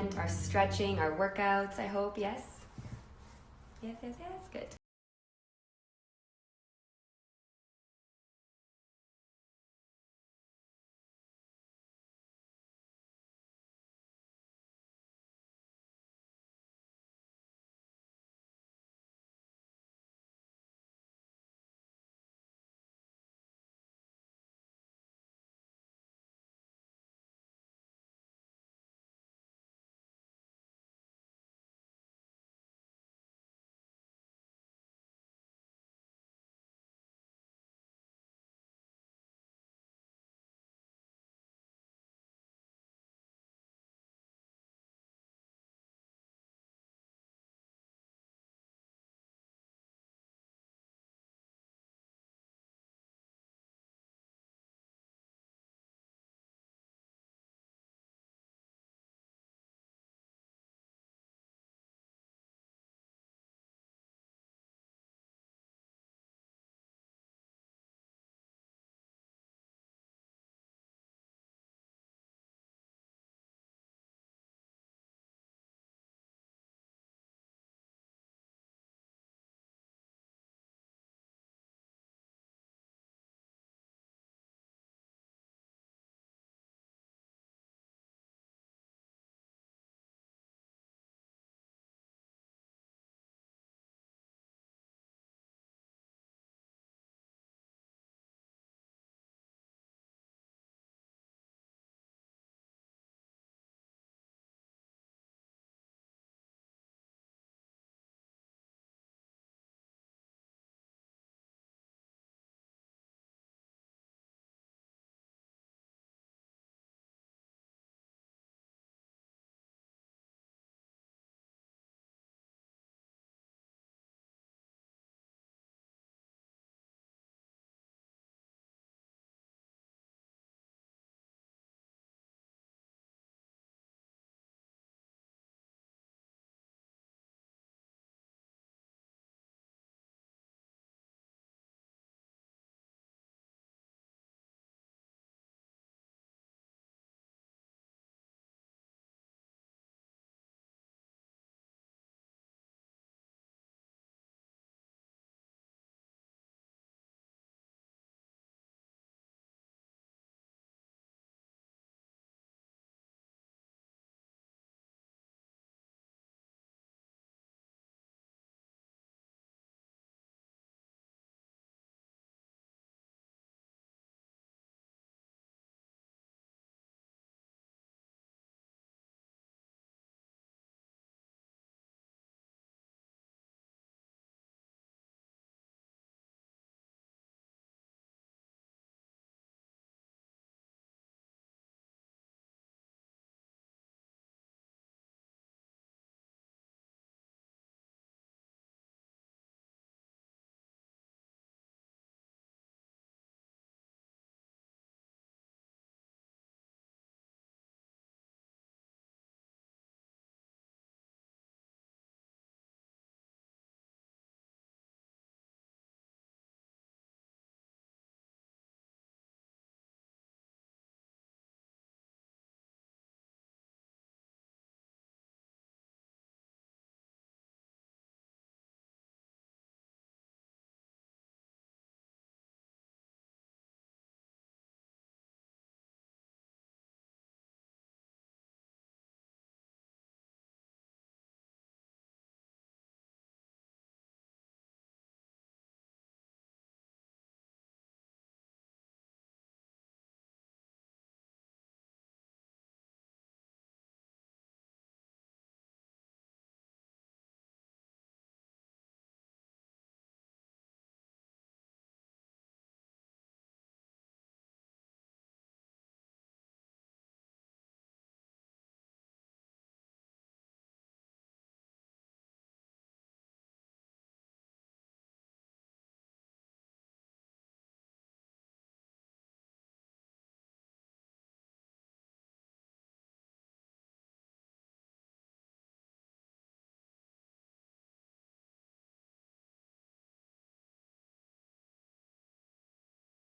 movement, our stretching, our workouts, I hope. Yes? Yes, good.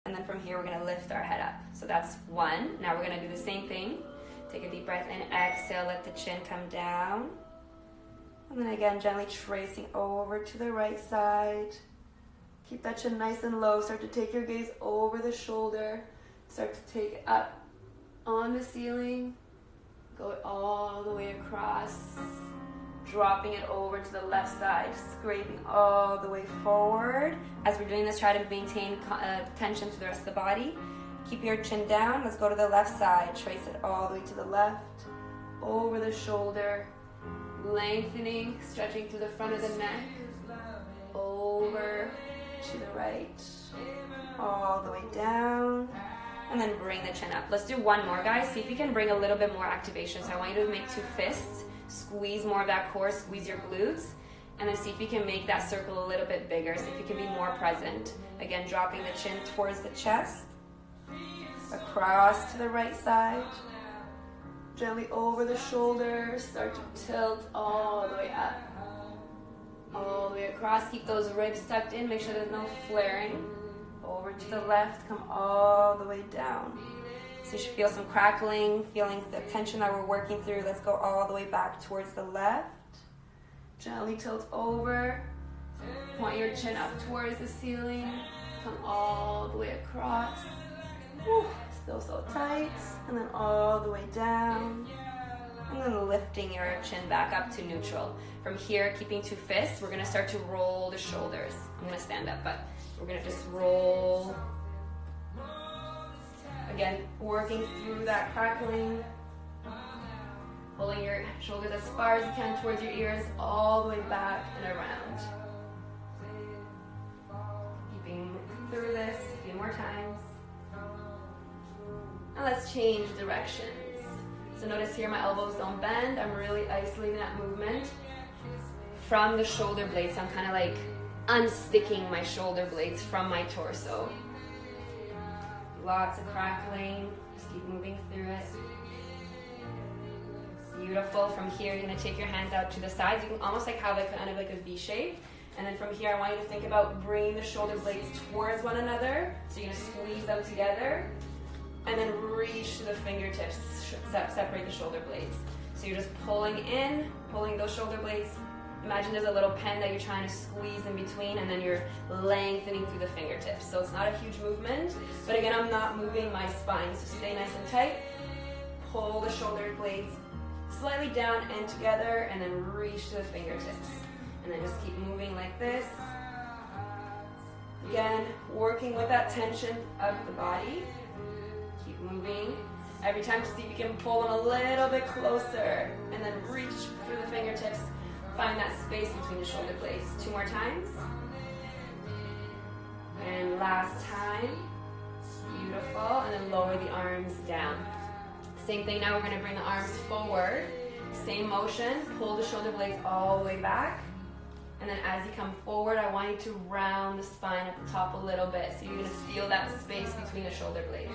And then from here, we're gonna lift our head up. So that's one. Now we're gonna do the same thing. Take a deep breath in, exhale, let the chin come down. And then again, gently tracing over to the right side. Keep that chin nice and low. Start to take your gaze over the shoulder. Start to take it up on the ceiling. Go all the way across. Dropping it over to the left side. Scraping all the way forward. As we're doing this, try to maintain tension to the rest of the body. Keep your chin down. Let's go to the left side. Trace it all the way to the left. Over the shoulder. Lengthening, stretching to the front of the neck. Over to the right. All the way down. And then bring the chin up. Let's do one more, guys. See if you can bring a little bit more activation. So I want you to make two fists. Squeeze more of that core. Squeeze your glutes. And then see if you can make that circle a little bit bigger. See if you can be more present. Again, dropping the chin towards the chest. Across to the right side. Gently over the shoulders. Start to tilt all the way up. All the way across. Keep those ribs tucked in. Make sure there's no flaring. Over to the left. Come all the way down. So you should feel some crackling. Feeling the tension that we're working through. Let's go all the way back towards the left. Gently tilt over. Point your chin up towards the ceiling. Come all the way across. Whew, still so tight. And then all the way down. And then lifting your chin back up to neutral. From here, keeping two fists, we're going to start to roll the shoulders. I'm going to stand up, but we're going to just roll. Again, working through that crackling. Pulling your shoulders as far as you can towards your ears, all the way back and around. Keeping through this a few more times. And let's change directions. So notice here my elbows don't bend. I'm really isolating that movement from the shoulder blades. So I'm kind of like unsticking my shoulder blades from my torso. Lots of crackling. Just keep moving through it. Beautiful. From here, you're going to take your hands out to the sides. You can almost like have like kind of like a V shape. And then from here, I want you to think about bringing the shoulder blades towards one another. So you're going to squeeze them together. And then reach to the fingertips, separate the shoulder blades. So you're just pulling in, pulling those shoulder blades. Imagine there's a little pen that you're trying to squeeze in between, and then you're lengthening through the fingertips. So it's not a huge movement, but again, I'm not moving my spine, so stay nice and tight. Pull the shoulder blades slightly down and together, and then reach to the fingertips. And then just keep moving like this. Again, working with that tension of the body. Keep moving. Every time, see if you can pull them a little bit closer, and then reach through the fingertips. Find that space between the shoulder blades. 2 more times. And last time. Beautiful. And then lower the arms down. Same thing, now we're going to bring the arms forward. Same motion. Pull the shoulder blades all the way back. And then as you come forward, I want you to round the spine at the top a little bit. So you're going to feel that space between the shoulder blades.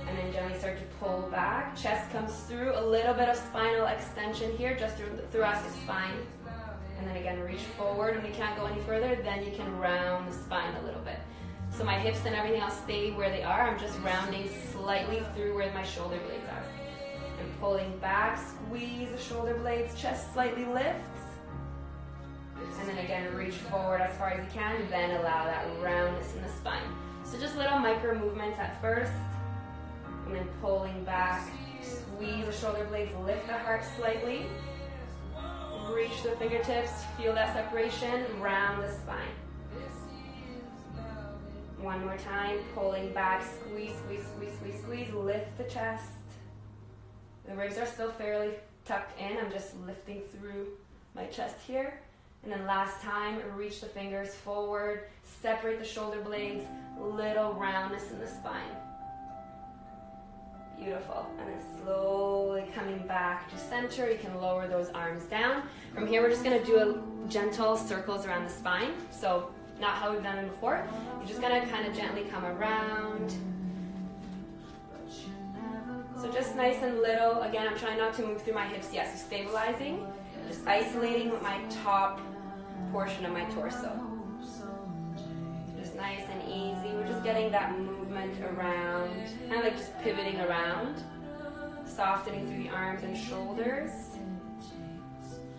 And then gently start to pull back. Chest comes through. A little bit of spinal extension here, just through the thoracic spine. And then again, reach forward. When you can't go any further, then you can round the spine a little bit. So my hips and everything else stay where they are. I'm just rounding slightly through where my shoulder blades are. And pulling back, squeeze the shoulder blades, chest slightly lifts. And then again, reach forward as far as you can, then allow that roundness in the spine. So just little micro movements at first. And then pulling back, squeeze the shoulder blades, lift the heart slightly. Reach the fingertips, feel that separation, round the spine. One more time, pulling back, squeeze, squeeze, squeeze, squeeze, squeeze, lift the chest. The ribs are still fairly tucked in. I'm just lifting through my chest here. And then last time, reach the fingers forward, separate the shoulder blades, little roundness in the spine. Beautiful. And then slowly coming back to center. You can lower those arms down. From here, we're just going to do a gentle circles around the spine. So not how we've done it before. You're just going to kind of gently come around. So just nice and little. Again, I'm trying not to move through my hips yet. So stabilizing. Just isolating my top portion of my torso. Just nice and easy. We're just getting that movement around, kind of like just pivoting around. Softening through the arms and shoulders.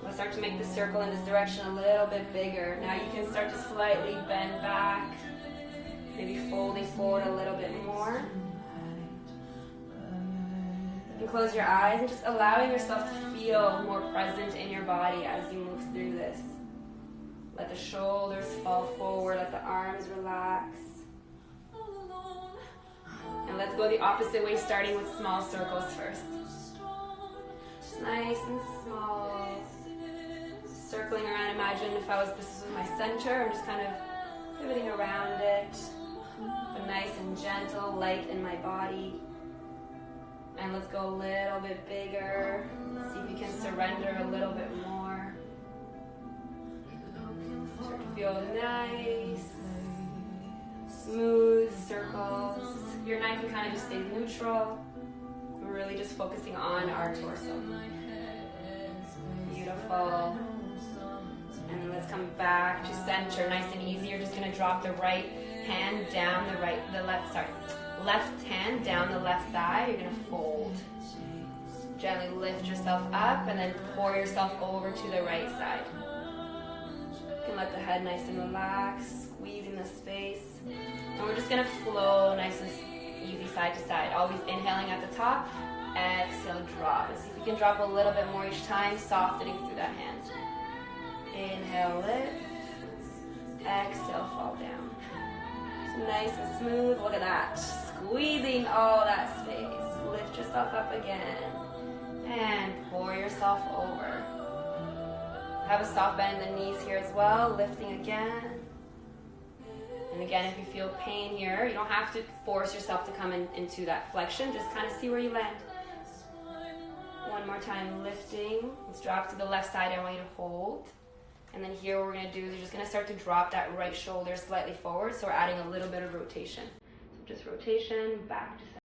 We'll start to make the circle in this direction a little bit bigger. Now you can start to slightly bend back, maybe folding forward a little bit more. You can close your eyes and just allowing yourself to feel more present in your body as you move through this. Let the shoulders fall forward, let the arms relax. And let's go the opposite way, starting with small circles first. Just nice and small. Circling around. Imagine if this was my center. I'm just kind of pivoting around it. But nice and gentle, light in my body. And let's go a little bit bigger. Let's see if you can surrender a little bit more. Start to feel nice, smooth circles. Your knife can kind of just stay neutral. We're really just focusing on our torso. Beautiful. And let's come back to center, nice and easy. You're just gonna drop the right hand down left hand down the left thigh. You're gonna fold. Gently lift yourself up and then pour yourself over to the right side. You can let the head nice and relax, squeezing the space. And we're just gonna flow nice and easy side to side. Always inhaling at the top, exhale, drop. And see if you can drop a little bit more each time, softening through that hand. Inhale, lift. Exhale, fall down. So nice and smooth. Look at that. Squeezing all that space. Lift yourself up again. And pour yourself over. Have a soft bend in the knees here as well. Lifting again. And again, if you feel pain here, you don't have to force yourself to come into that flexion. Just kind of see where you land. One more time, lifting. Let's drop to the left side. I want you to hold. And then here what we're going to do is you're just going to start to drop that right shoulder slightly forward. So we're adding a little bit of rotation. So just rotation, back to center.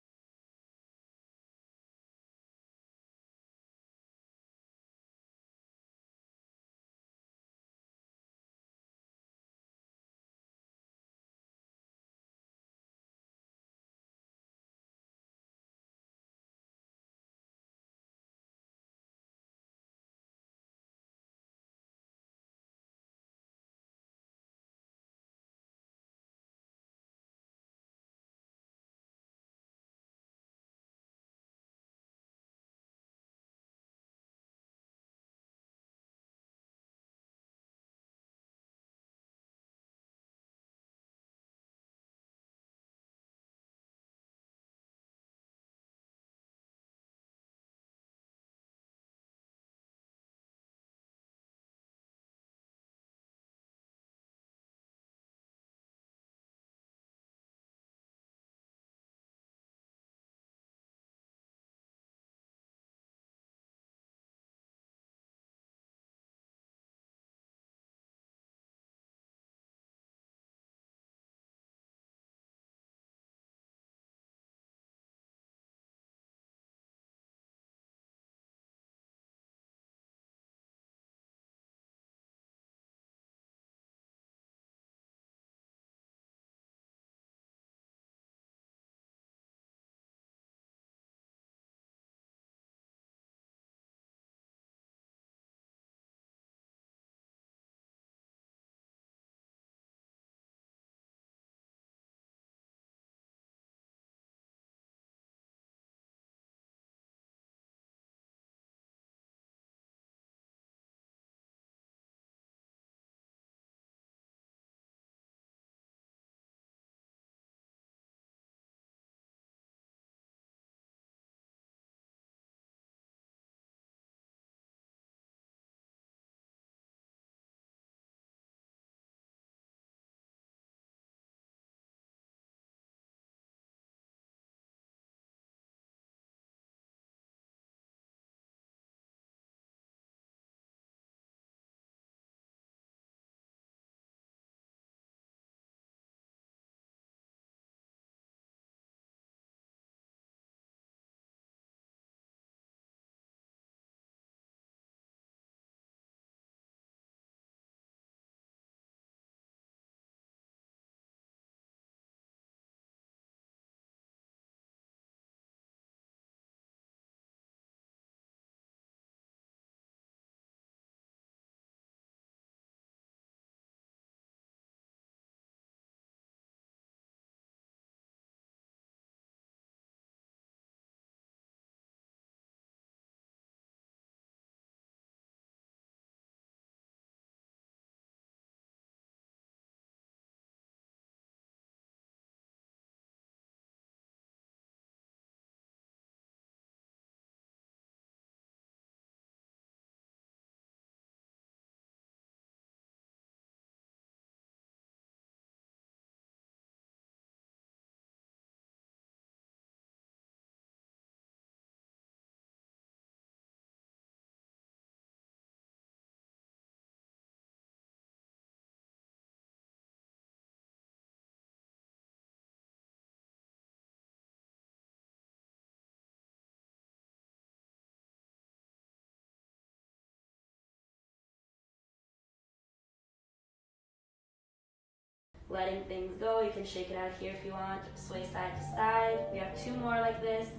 letting things go. You can shake it out here if you want. Sway side to side. We have 2 more like this.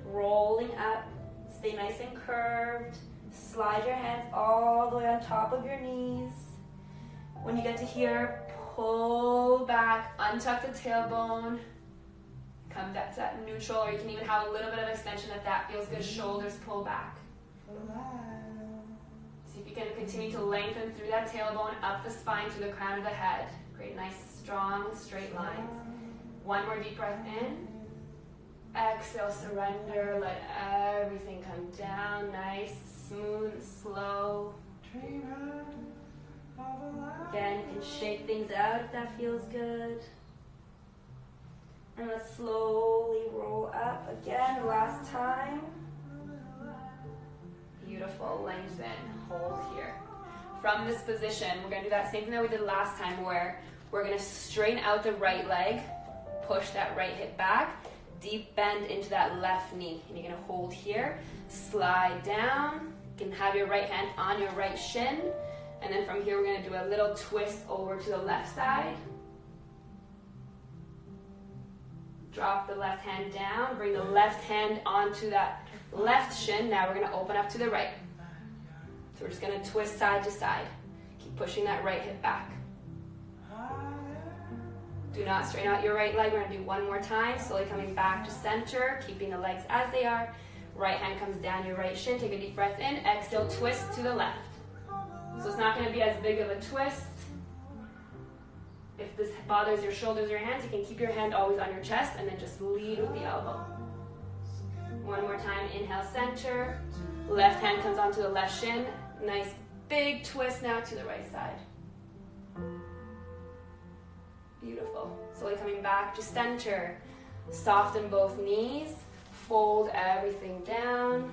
Rolling up. Stay nice and curved. Slide your hands all the way on top of your knees. When you get to here, pull back, untuck the tailbone. Come back to that neutral, or you can even have a little bit of extension if that feels good. Shoulders pull back. See if you can continue to lengthen through that tailbone, up the spine to the crown of the head. Great, nice, strong, straight lines. 1 more deep breath in. Exhale, surrender, let everything come down. Nice, smooth, slow. Again, you can shake things out if that feels good. And let's slowly roll up again, last time. Beautiful, lengthen, hold here. From this position, we're gonna do that same thing that we did last time, where we're gonna straighten out the right leg, push that right hip back, deep bend into that left knee. And you're gonna hold here, slide down. You can have your right hand on your right shin. And then from here, we're gonna do a little twist over to the left side. Drop the left hand down, bring the left hand onto that left shin. Now we're gonna open up to the right. So we're just gonna twist side to side. Keep pushing that right hip back. Do not straighten out your right leg. We're gonna do 1 more time. Slowly coming back to center, keeping the legs as they are. Right hand comes down your right shin. Take a deep breath in. Exhale, twist to the left. So it's not gonna be as big of a twist. If this bothers your shoulders or your hands, you can keep your hand always on your chest and then just lead with the elbow. 1 more time, inhale, center. Left hand comes onto the left shin. Nice big twist now to the right side. Beautiful. Slowly coming back to center. Soften both knees. Fold everything down.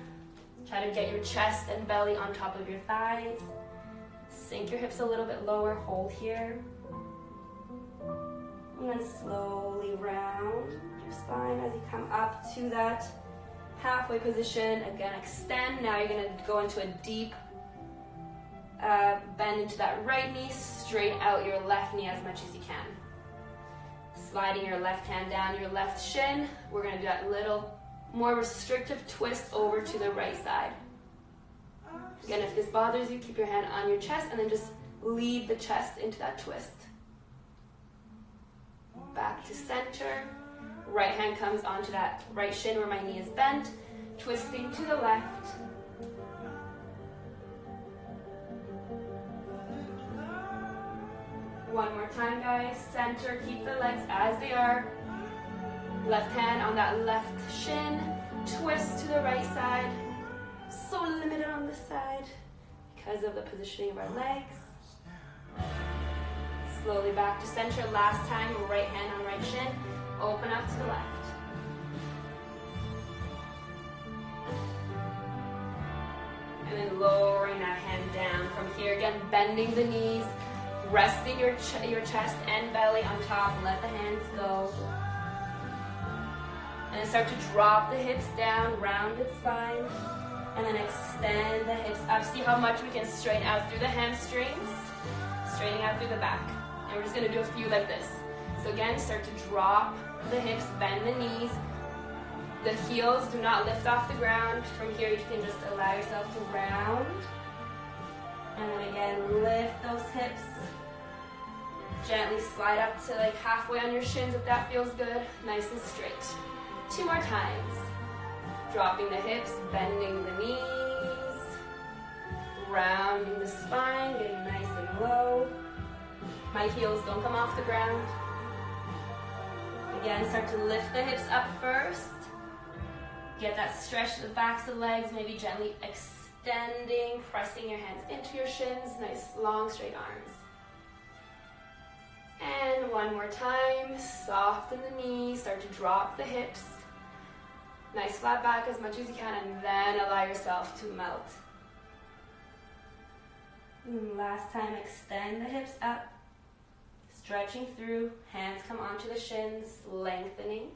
Try to get your chest and belly on top of your thighs. Sink your hips a little bit lower. Hold here. And then slowly round your spine as you come up to that halfway position. Again, extend. Now you're going to go into a deep bend into that right knee. Straighten out your left knee as much as you can. Sliding your left hand down your left shin. We're going to do that little more restrictive twist over to the right side. Again, if this bothers you, keep your hand on your chest and then just lead the chest into that twist. Back to center. Right hand comes onto that right shin where my knee is bent. Twisting to the left. One more time, guys. Center, keep the legs as they are. Left hand on that left shin. Twist to the right side. So limited on this side because of the positioning of our legs. Slowly back to center. Last time, right hand on right shin. Open up to the left. And then lowering that hand down. From here, again, bending the knees. Resting your chest and belly on top. Let the hands go. And then start to drop the hips down, rounded spine. And then extend the hips up. See how much we can straighten out through the hamstrings. Straightening out through the back. And we're just going to do a few like this. So again, start to drop the hips, bend the knees. The heels do not lift off the ground. From here, you can just allow yourself to round. And then again, lift those hips. Gently slide up to like halfway on your shins if that feels good. Nice and straight. 2 more times. Dropping the hips, bending the knees. Rounding the spine, getting nice and low. My heels don't come off the ground. Again, start to lift the hips up first. Get that stretch to the backs of the legs, maybe gently extending, pressing your hands into your shins. Nice, long, straight arms. And one more time, soften the knees, start to drop the hips. Nice flat back as much as you can, and then allow yourself to melt. And last time, extend the hips up. Stretching through, hands come onto the shins, lengthening.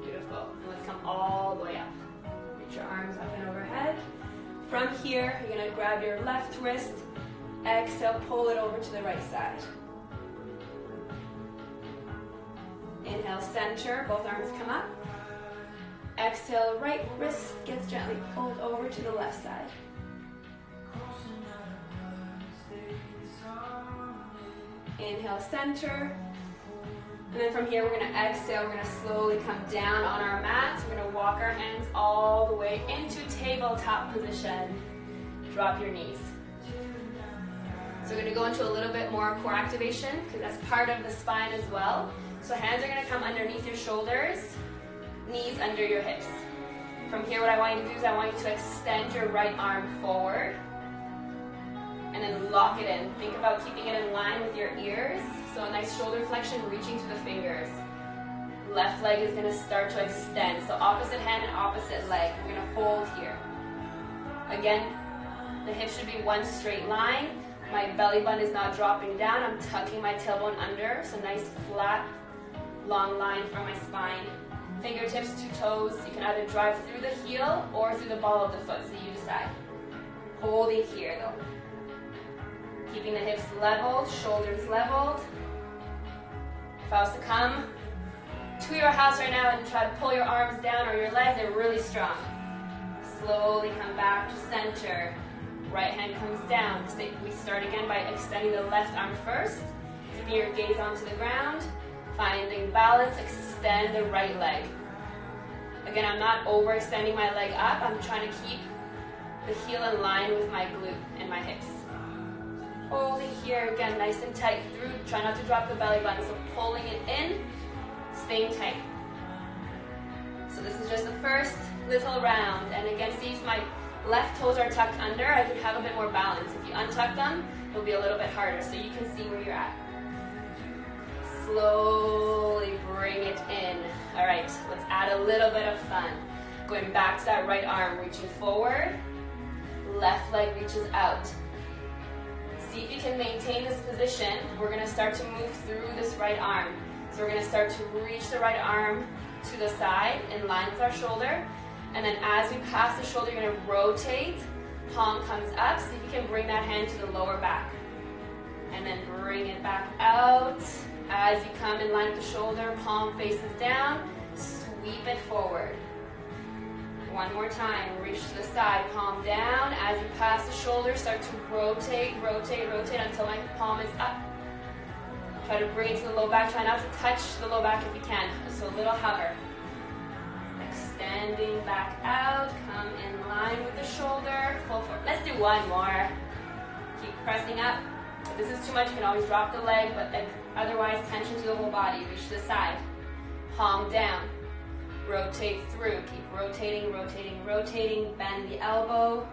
Beautiful. And let's come all the way up. Reach your arms up and overhead. From here, you're going to grab your left wrist. Exhale, pull it over to the right side. Inhale, center, both arms come up. Exhale, right wrist gets gently pulled over to the left side. Inhale, center. And then from here, we're going to exhale. We're going to slowly come down on our mats. We're going to walk our hands all the way into tabletop position. Drop your knees. So we're going to go into a little bit more core activation because that's part of the spine as well. So hands are going to come underneath your shoulders, knees under your hips. From here, what I want you to do is I want you to extend your right arm forward and then lock it in. Think about keeping it in line with your ears. So a nice shoulder flexion reaching to the fingers. Left leg is going to start to extend. So opposite hand and opposite leg. We're going to hold here. Again, the hips should be one straight line. My belly button is not dropping down. I'm tucking my tailbone under. So nice flat, long line from my spine. Fingertips to toes. You can either drive through the heel or through the ball of the foot. So you decide. Holding here though. Keeping the hips leveled, shoulders leveled. If I was to come to your house right now and try to pull your arms down or your leg, they're really strong. Slowly come back to center. Right hand comes down. We start again by extending the left arm first. Keeping your gaze onto the ground. Finding balance, extend the right leg. Again, I'm not overextending my leg up. I'm trying to keep the heel in line with my glute and my hips. Holding here, again, nice and tight through. Try not to drop the belly button. So pulling it in, staying tight. So this is just the first little round. And again, see if my left toes are tucked under, I can have a bit more balance. If you untuck them, it'll be a little bit harder. So you can see where you're at. Slowly bring it in. All right, let's add a little bit of fun. Going back to that right arm, reaching forward. Left leg reaches out. See if you can maintain this position. We're going to start to move through this right arm. So we're going to start to reach the right arm to the side in line with our shoulder. And then as we pass the shoulder, you're going to rotate. Palm comes up. See if you can bring that hand to the lower back. And then bring it back out. As you come in line with the shoulder, palm faces down. Sweep it forward. One more time, reach to the side, palm down. As you pass the shoulder, start to rotate, rotate, rotate until my palm is up. Try to bring it to the low back. Try not to touch the low back if you can. So a little hover. Extending back out. Come in line with the shoulder. Full forward. Let's do one more. Keep pressing up. If this is too much, you can always drop the leg, but otherwise tension to the whole body. Reach to the side. Palm down. Rotate through. Keep rotating, rotating, rotating. Bend the elbow.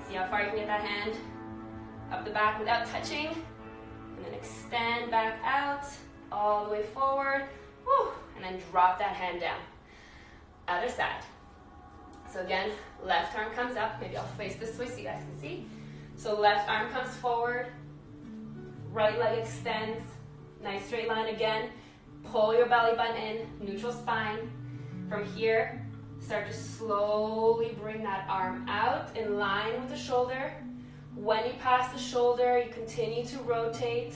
See how far you can get that hand up the back without touching. And then extend back out all the way forward. Woo. And then drop that hand down. Other side. So again, left arm comes up. Maybe I'll face this way so you guys can see. So left arm comes forward. Right leg extends. Nice straight line again. Pull your belly button in. Neutral spine. From here, start to slowly bring that arm out in line with the shoulder. When you pass the shoulder, you continue to rotate.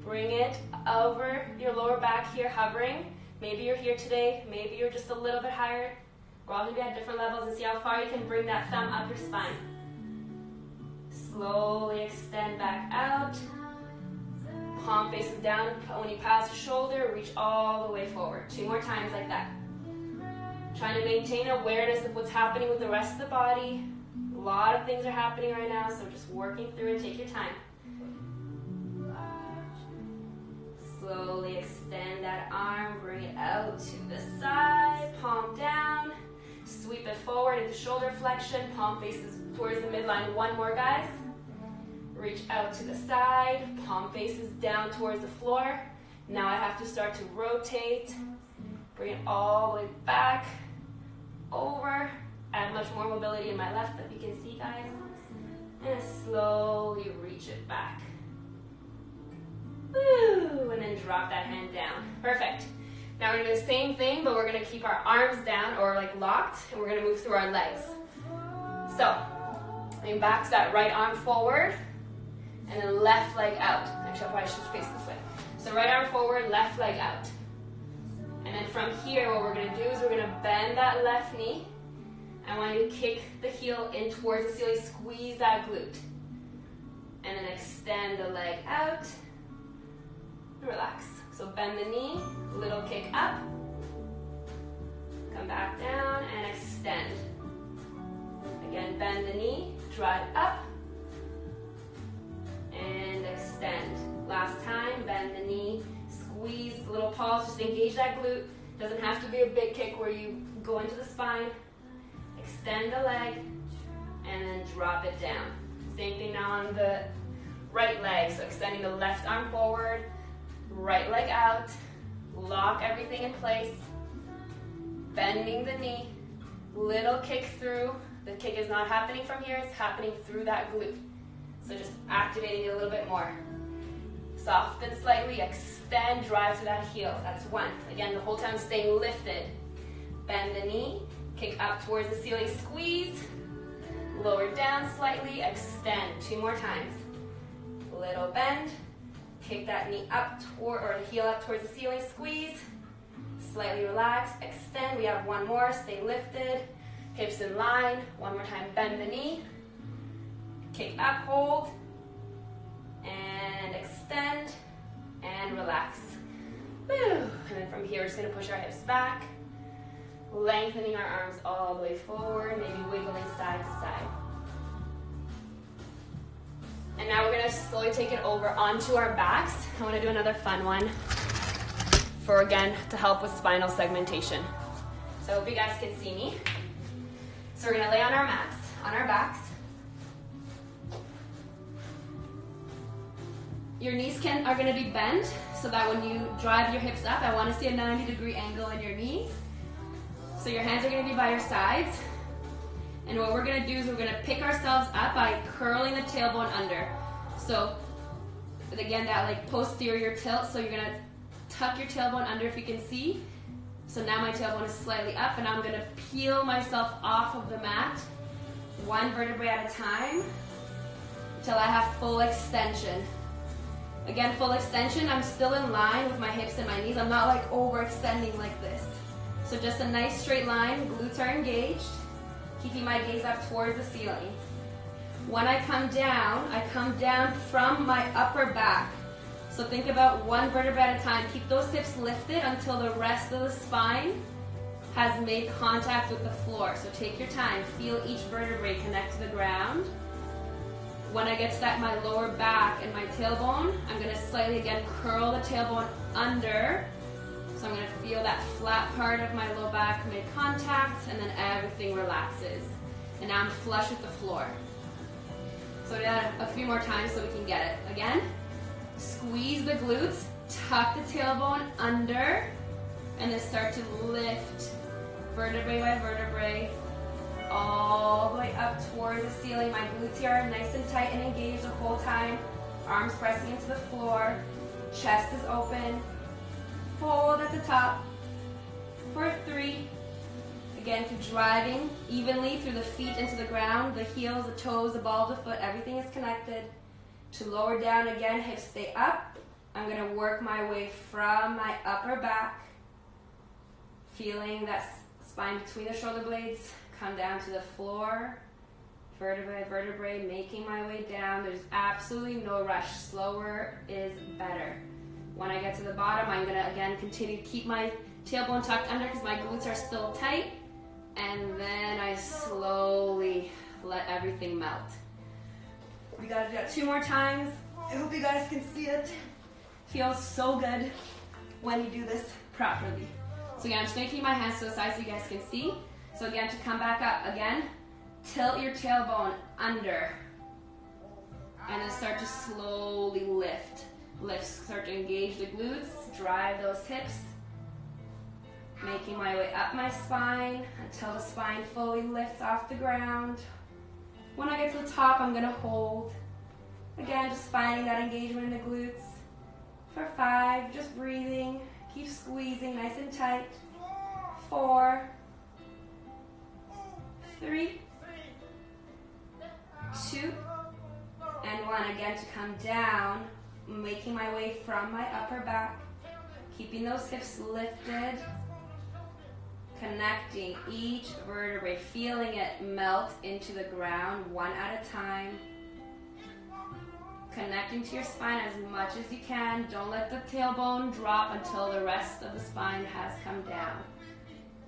Bring it over your lower back here, hovering. Maybe you're here today, maybe you're just a little bit higher. We're all going to be at different levels and see how far you can bring that thumb up your spine. Slowly extend back out. Palm faces down. When you pass the shoulder, reach all the way forward. 2 more times like that. Trying to maintain awareness of what's happening with the rest of the body. A lot of things are happening right now, so just working through it. Take your time. Slowly extend that arm, bring it out to the side, palm down, sweep it forward into shoulder flexion, palm faces towards the midline. 1 more, guys. Reach out to the side, palm faces down towards the floor. Now I have to start to rotate, bring it all the way back, over. Add much more mobility in my left, if you can see, guys. And slowly reach it back. Woo, and then drop that hand down. Perfect. Now we're going to do the same thing, but we're going to keep our arms down or like locked, and we're going to move through our legs. So, lean back to that right arm forward, and then left leg out. Actually, I probably should face this way. So right arm forward, left leg out. And then from here, what we're gonna do is we're gonna bend that left knee. I want you to kick the heel in towards the ceiling, squeeze that glute. And then extend the leg out, relax. So bend the knee, little kick up, come back down and extend. Again, bend the knee, drive up, and extend. Last time, bend the knee, squeeze, little pause, just engage that glute. Doesn't have to be a big kick where you go into the spine. Extend the leg, and then drop it down. Same thing now on the right leg. So extending the left arm forward, right leg out, lock everything in place, bending the knee, little kick through. The kick is not happening from here, it's happening through that glute. So just activating it a little bit more. Soften slightly, extend, drive to that heel. That's one. Again, the whole time staying lifted. Bend the knee, kick up towards the ceiling, squeeze, lower down slightly, extend. 2 more times. Little bend, kick that knee up toward, or the heel up towards the ceiling, squeeze, slightly relax, extend. We have 1 more, stay lifted, hips in line. 1 more time, bend the knee, kick up, hold, and extend, and relax. Woo. And then from here, we're just gonna push our hips back, lengthening our arms all the way forward, maybe wiggling side to side. And now we're gonna slowly take it over onto our backs. I wanna do another fun one for, again, to help with spinal segmentation. So I hope you guys can see me. So we're gonna lay on our mats, on our backs. Your knees are gonna be bent so that when you drive your hips up, I wanna see a 90-degree angle in your knees. So your hands are gonna be by your sides. And what we're gonna do is we're gonna pick ourselves up by curling the tailbone under. So again, that like posterior tilt. So you're gonna tuck your tailbone under if you can see. So now my tailbone is slightly up and I'm gonna peel myself off of the mat, 1 vertebrae at a time, until I have full extension. Again, full extension, I'm still in line with my hips and my knees. I'm not like overextending like this. So just a nice straight line, glutes are engaged, keeping my gaze up towards the ceiling. When I come down from my upper back. So think about 1 vertebrae at a time. Keep those hips lifted until the rest of the spine has made contact with the floor. So take your time, feel each vertebrae connect to the ground. When I get to that, my lower back and my tailbone, I'm gonna slightly again curl the tailbone under. So I'm gonna feel that flat part of my low back make contact, and then everything relaxes. And now I'm flush with the floor. So do that a few more times so we can get it. Again, squeeze the glutes, tuck the tailbone under, and then start to lift vertebrae by vertebrae all the way up towards the ceiling. My glutes here are nice and tight and engaged the whole time. Arms pressing into the floor, chest is open. Hold at the top for 3. Again, keep driving evenly through the feet into the ground, the heels, the toes, the ball of the foot, everything is connected. To lower down again, hips stay up. I'm gonna work my way from my upper back, feeling that spine between the shoulder blades, come down to the floor, vertebrae by vertebrae, making my way down. There's absolutely no rush. Slower is better. When I get to the bottom, I'm gonna again continue to keep my tailbone tucked under because my glutes are still tight. And then I slowly let everything melt. We gotta do that 2 more times. I hope you guys can see it. Feels so good when you do this properly. So again, I'm just gonna keep my hands to the side so you guys can see. So again, to come back up, again, tilt your tailbone under. And then start to slowly lift. Start to engage the glutes, drive those hips. Making my way up my spine until the spine fully lifts off the ground. When I get to the top, I'm gonna hold. Again, just finding that engagement in the glutes. For 5, just breathing. Keep squeezing nice and tight. 4, 3, 2, and 1. Again, to come down, making my way from my upper back, Keeping those hips lifted, connecting each vertebrae, feeling it melt into the ground one at a time. Connecting to your spine as much as you can. Don't let the tailbone drop until the rest of the spine has come down.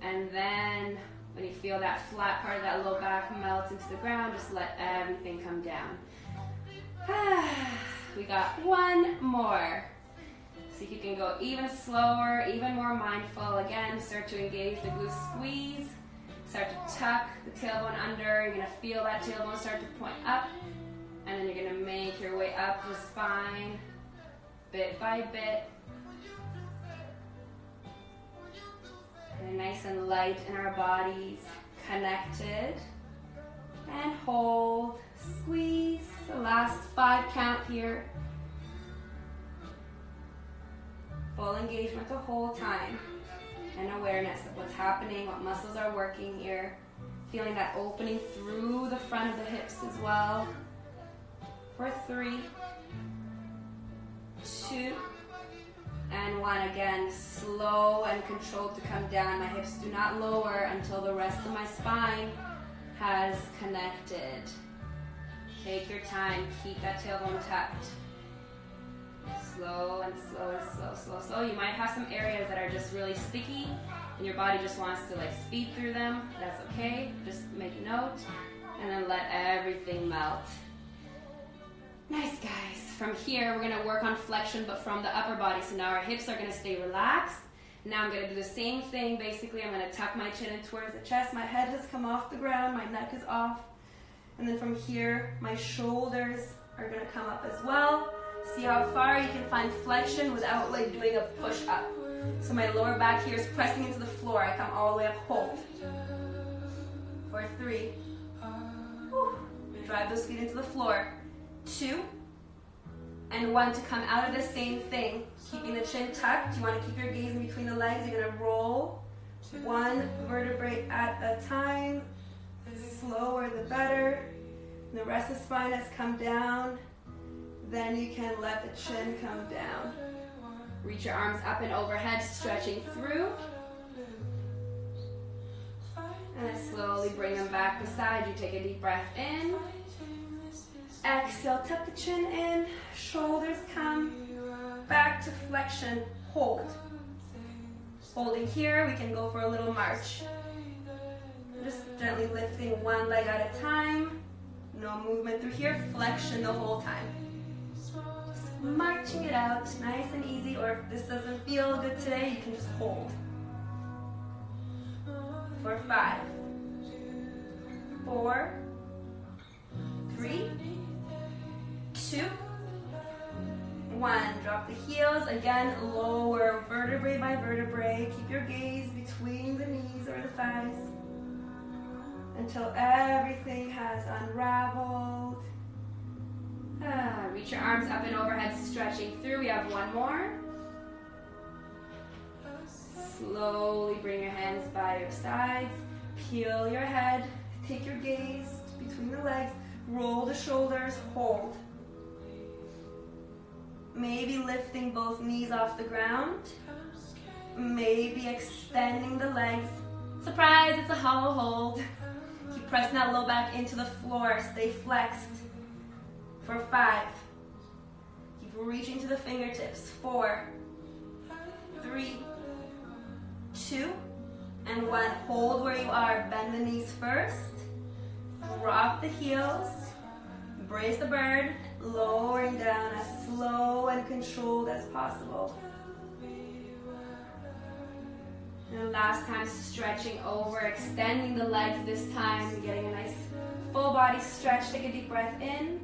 And then when you feel that flat part of that low back melt into the ground, just let everything come down. We got one more. See if you can go even slower, even more mindful. Again, start to engage the glute squeeze. Start to tuck the tailbone under. You're gonna feel that tailbone start to point up. And then you're gonna make your way up the spine, bit by bit. And nice and light in our bodies, connected. And hold, squeeze. The last 5 count here. Full engagement the whole time. And awareness of what's happening, what muscles are working here. Feeling that opening through the front of the hips as well. For 3, 2, and 1. Again, slow and controlled to come down. My hips do not lower until the rest of my spine has connected. Take your time. Keep that tailbone tucked. Slow and slow and slow, slow, slow. You might have some areas that are just really sticky and your body just wants to like speed through them. That's okay. Just make a note and then let everything melt. Nice, guys. From here, we're gonna work on flexion, but from the upper body. So now our hips are gonna stay relaxed. Now I'm gonna do the same thing. Basically, I'm gonna tuck my chin in towards the chest. My head has come off the ground, my neck is off. And then from here, my shoulders are gonna come up as well. See how far you can find flexion without like doing a push up. So my lower back here is pressing into the floor. I come all the way up, hold. For 3. Whew. Drive those feet into the floor. 2, and 1 to come out of the same thing. Keeping the chin tucked. You want to keep your gaze in between the legs. You're going to roll 1 vertebrae at a time. Slower the better. And the rest of the spine has come down. Then you can let the chin come down. Reach your arms up and overhead, stretching through. And then slowly bring them back beside you. Take a deep breath in. Exhale, tuck the chin in, shoulders come, back to flexion, hold. Holding here, we can go for a little march. Just gently lifting 1 leg at a time, no movement through here, flexion the whole time. Just marching it out, nice and easy, or if this doesn't feel good today, you can just hold. For 5, 4, 3, 2, 1. Drop the heels. Again, lower vertebrae by vertebrae. Keep your gaze between the knees or the thighs until everything has unraveled. Reach your arms up and overhead, stretching through. We have 1 more. Slowly bring your hands by your sides. Peel your head. Take your gaze between the legs. Roll the shoulders. Hold. Maybe lifting both knees off the ground. Maybe extending the legs. Surprise, it's a hollow hold. Keep pressing that low back into the floor. Stay flexed. For 5. Keep reaching to the fingertips. 4, 3, 2, and 1. Hold where you are. Bend the knees first. Drop the heels. Brace the bird. Lowering down as slow and controlled as possible. And last time, stretching over, extending the legs this time, getting a nice full body stretch. Take a deep breath in.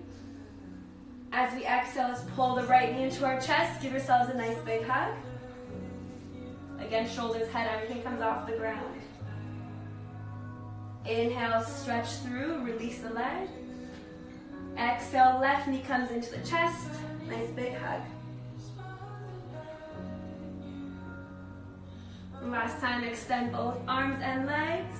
As we exhale, let's pull the right knee into our chest. Give yourselves a nice big hug. Again, shoulders, head, everything comes off the ground. Inhale, stretch through, release the leg. Exhale, left knee comes into the chest. Nice big hug. Last time, extend both arms and legs.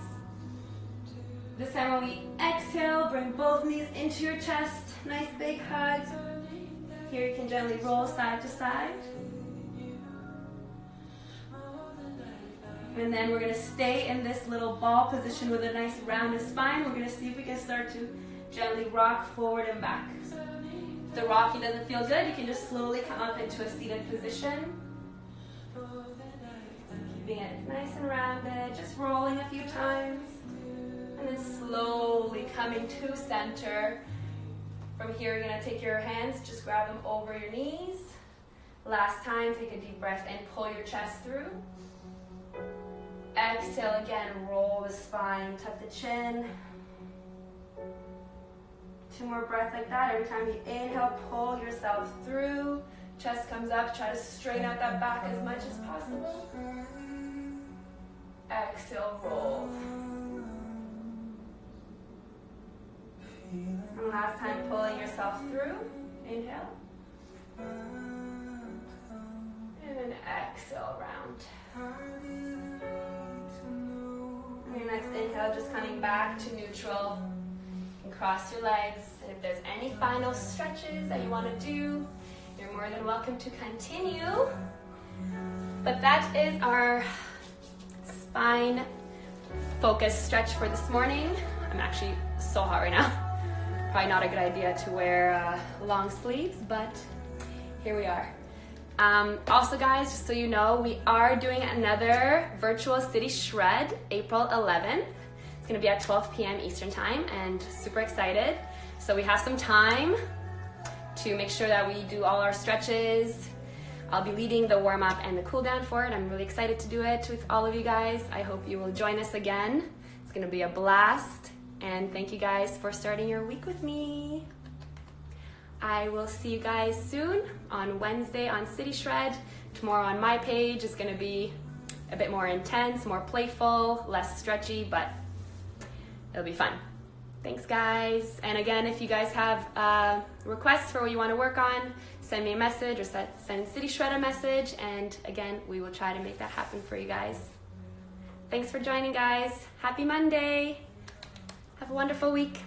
This time when we exhale, bring both knees into your chest. Nice big hug. Here you can gently roll side to side. And then we're gonna stay in this little ball position with a nice rounded spine. We're gonna see if we can start to gently rock forward and back. If the rocking doesn't feel good, you can just slowly come up into a seated position. Keeping it nice and rounded, just rolling a few times. And then slowly coming to center. From here, you're gonna take your hands, just grab them over your knees. Last time, take a deep breath and pull your chest through. Exhale again, roll the spine, tuck the chin. 2 more breaths like that. Every time you inhale, pull yourself through. Chest comes up, try to straighten out that back as much as possible. Exhale, roll. And last time, pulling yourself through. Inhale. And then exhale, round. And your next inhale, just coming back to neutral. You can cross your legs. And if there's any final stretches that you want to do, you're more than welcome to continue. But that is our spine focus stretch for this morning. I'm actually so hot right now. Probably not a good idea to wear long sleeves, but here we are. Also guys, just so you know, we are doing another virtual city shred April 11th. It's gonna be at 12 p.m. Eastern time, and super excited. So we have some time to make sure that we do all our stretches. I'll be leading the warm up and the cool down for it. I'm really excited to do it with all of you guys. I hope you will join us again. It's gonna be a blast. And thank you guys for starting your week with me. I will see you guys soon on Wednesday on City Shred. Tomorrow on my page is gonna be a bit more intense, more playful, less stretchy, but it'll be fun. Thanks guys. And again, if you guys have requests for what you wanna work on, send me a message or send City Shred a message. And again, we will try to make that happen for you guys. Thanks for joining guys. Happy Monday. Have a wonderful week.